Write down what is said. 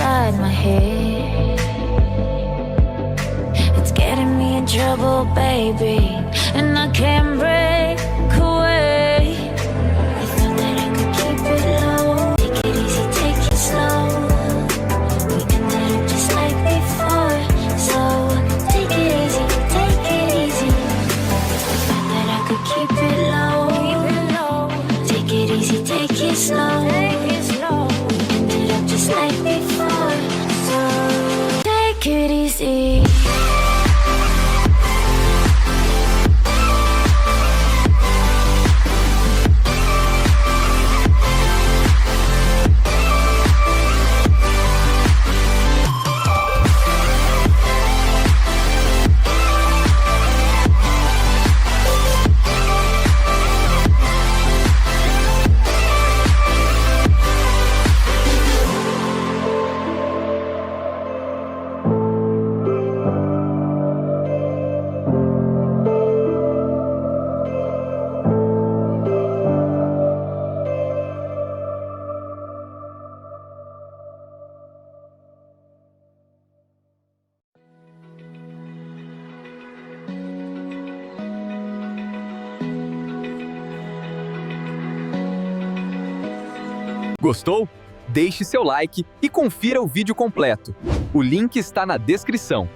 inside my head. It's getting me in trouble, baby, and I can't break away. I thought that I could keep it low. Take it easy, take it slow. We ended up just like before, so take it easy, take it easy. I thought that I could keep it low. Take it easy, take it slow. We ended up just like before, so take it easy. Gostou? Deixe seu like e confira o vídeo completo. O link está na descrição.